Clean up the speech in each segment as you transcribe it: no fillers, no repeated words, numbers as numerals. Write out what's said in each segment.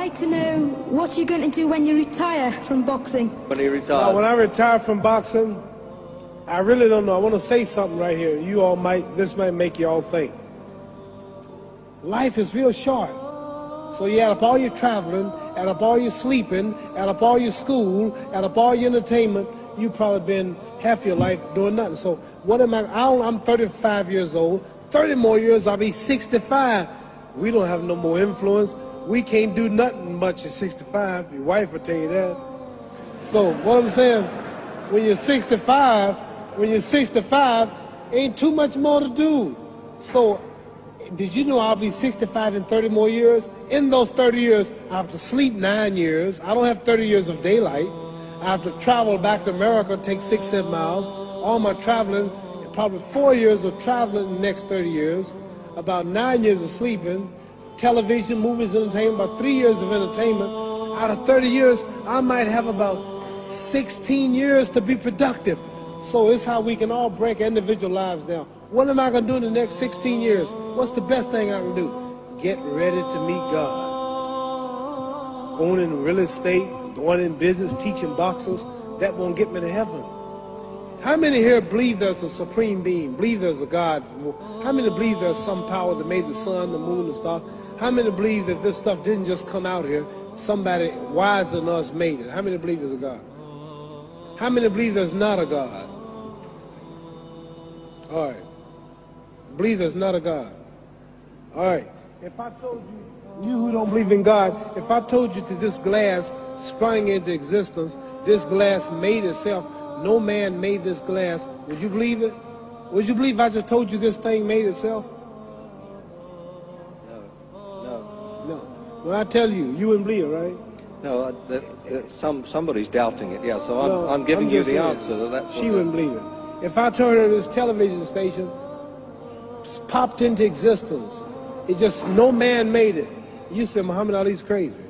like to know what you're going to do when you retire from boxing. When he retires? When I retire from boxing, I really don't know. I want to say something right here. You all this might make you all think. Life is real short. So you add up all your traveling, add up all your sleeping, add up all your school, add up all your entertainment, you've probably been half your life doing nothing. So what am I'm 35 years old. 30 more years, I'll be 65. We don't have no more influence. We can't do nothing much at 65. Your wife will tell you that. So what I'm saying, when you're 65, ain't too much more to do. So did you know I'll be 65 in 30 more years? In those 30 years, I have to sleep 9 years. I don't have 30 years of daylight. I have to travel back to America, take 6-7 miles. All my traveling, probably 4 years of traveling in the next 30 years. About 9 years of sleeping. Television, movies, entertainment, about 3 years of entertainment. Out of 30 years, I might have about 16 years to be productive. So it's how we can all break individual lives down. What am I going to do in the next 16 years? What's the best thing I can do? Get ready to meet God. Owning real estate, going in business, teaching boxers, that won't get me to heaven. How many here believe there's a supreme being, believe there's a God? How many believe there's some power that made the sun, the moon, the stars? How many believe that this stuff didn't just come out here? Somebody wiser than us made it. How many believe there's a God? How many believe there's not a God? All right. Believe there's not a God. All right. If I told you who don't believe in God, if I told you that this glass sprung into existence, this glass made itself, no man made this glass, would you believe it? Would you believe I just told you this thing made itself? No. When I tell you, you wouldn't believe it, right? No, somebody's doubting it, yeah, so I'm giving you the answer. That's she wouldn't believe it. If I told her this television station popped into existence, it just, no man made it, you said Muhammad Ali's crazy.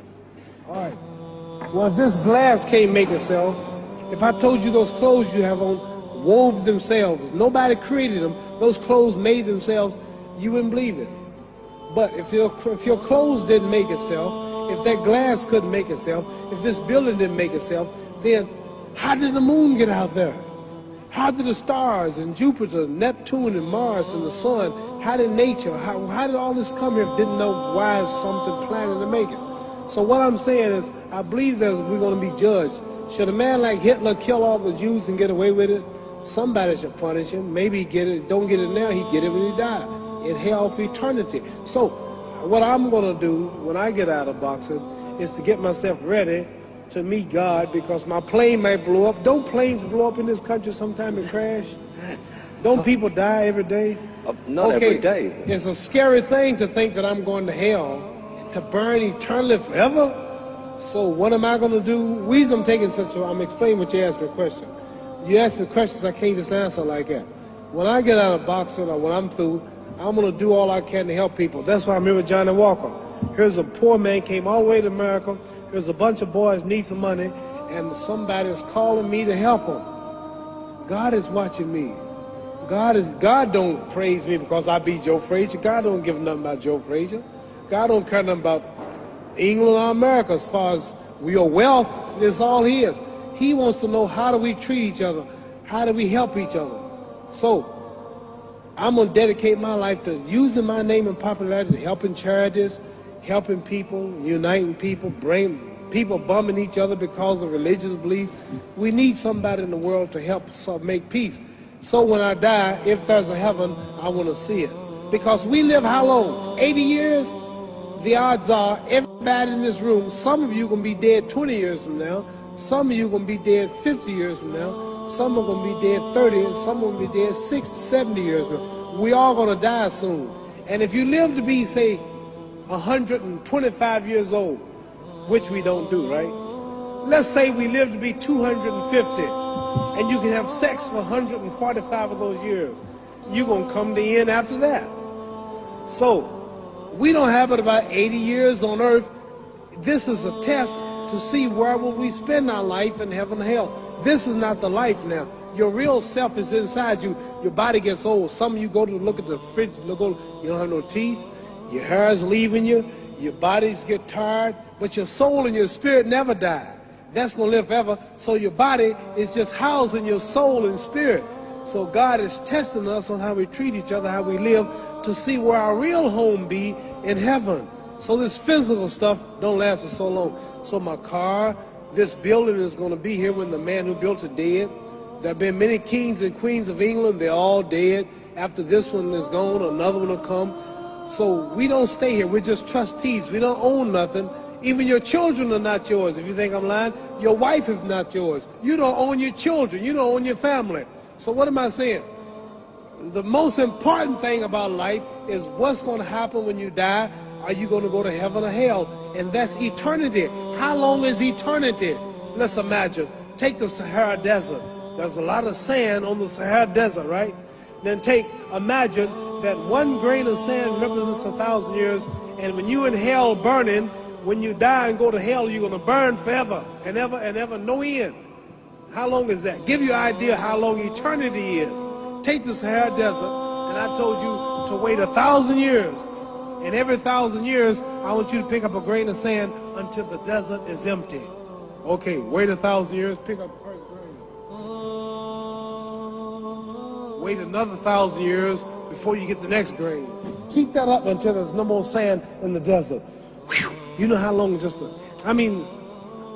All right. Well, if this glass can't make itself, if I told you those clothes you have on wove themselves, nobody created them, those clothes made themselves, you wouldn't believe it. But if your clothes didn't make itself, if that glass couldn't make itself, if this building didn't make itself, then how did the moon get out there? How did the stars and Jupiter, Neptune and Mars and the sun, how did nature, how did all this come here if didn't know why is something planning to make it? So what I'm saying is, I believe we're going to be judged. Should a man like Hitler kill all the Jews and get away with it? Somebody should punish him. Maybe he get it, don't get it now, he get it when he died. In hell for eternity. So what I'm going to do when I get out of boxing is to get myself ready to meet God, because my plane might blow up. Don't planes blow up in this country sometime and crash? Don't people die every day? Not every day. It's a scary thing to think that I'm going to hell to burn eternally forever. So what am I going to do? Reason I'm taking I'm explaining what you asked me a question. You asked me questions I can't just answer like that. When I get out of boxing or when I'm through, I'm going to do all I can to help people. That's why I'm here with Johnny Walker. Here's a poor man, came all the way to America. Here's a bunch of boys need some money, and somebody is calling me to help them. God is watching me. God don't praise me because I beat Joe Frazier. God don't give nothing about Joe Frazier. God don't care nothing about England or America as far as your wealth. It's all His. He wants to know, how do we treat each other? How do we help each other? So I'm going to dedicate my life to using my name and popularity, helping charities, helping people, uniting people, bring people bumming each other because of religious beliefs. We need somebody in the world to help make peace. So when I die, if there's a heaven, I want to see it. Because we live how long? 80 years? The odds are everybody in this room, some of you are going to be dead 20 years from now, some of you are going to be dead 50 years from now, some are going to be dead 30, and some are going to be dead 60, 70 years from now. We all going to die soon. And if you live to be, say, 125 years old, which we don't do, right? Let's say we live to be 250, and you can have sex for 145 of those years. You're going to come to the end after that. So we don't have but about 80 years on earth. This is a test to see where will we spend our life in heaven and hell. This is not the life now. Your real self is inside you. Your body gets old. Some of you go to look at the fridge, you don't have no teeth. Your hair is leaving you. Your bodies get tired, but your soul and your spirit never die. That's going to live forever. So your body is just housing your soul and spirit. So God is testing us on how we treat each other, how we live, to see where our real home be in heaven. So this physical stuff don't last for so long. So my car, this building is going to be here when the man who built it dead. There have been many kings and queens of England. They're all dead. After this one is gone, another one will come. So we don't stay here. We're just trustees. We don't own nothing. Even your children are not yours. If you think I'm lying, your wife is not yours. You don't own your children. You don't own your family. So what am I saying? The most important thing about life is what's going to happen when you die. Are you going to go to heaven or hell? And that's eternity. How long is eternity? Let's imagine. Take the Sahara Desert. There's a lot of sand on the Sahara Desert, right? Then imagine that one grain of sand represents 1,000 years, and when you in hell burning, when you die and go to hell, you're going to burn forever and ever, no end. How long is that? Give you an idea how long eternity is. Take the Sahara Desert, and I told you to wait 1,000 years. And every 1,000 years, I want you to pick up a grain of sand until the desert is empty. Okay, wait 1,000 years, pick up the first grain. Wait another 1,000 years before you get the next grain. Keep that up until there's no more sand in the desert. Whew. You know how long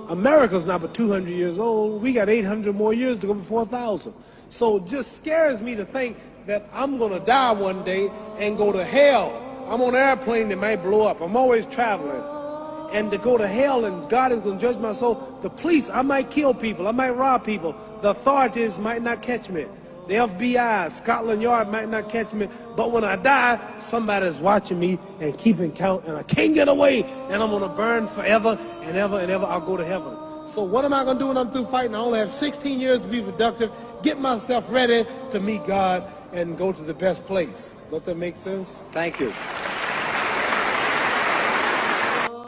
America's not but 200 years old. We got 800 more years to go before 1,000. So it just scares me to think that I'm going to die one day and go to hell. I'm on an airplane that might blow up. I'm always traveling. And to go to hell and God is going to judge my soul. The police, I might kill people. I might rob people. The authorities might not catch me. The FBI, Scotland Yard might not catch me. But when I die, somebody's watching me and keeping count. And I can't get away. And I'm going to burn forever and ever and ever. I'll go to heaven. So what am I going to do when I'm through fighting? I only have 16 years to be productive. Get myself ready to meet God and go to the best place. Does that make sense? Thank you.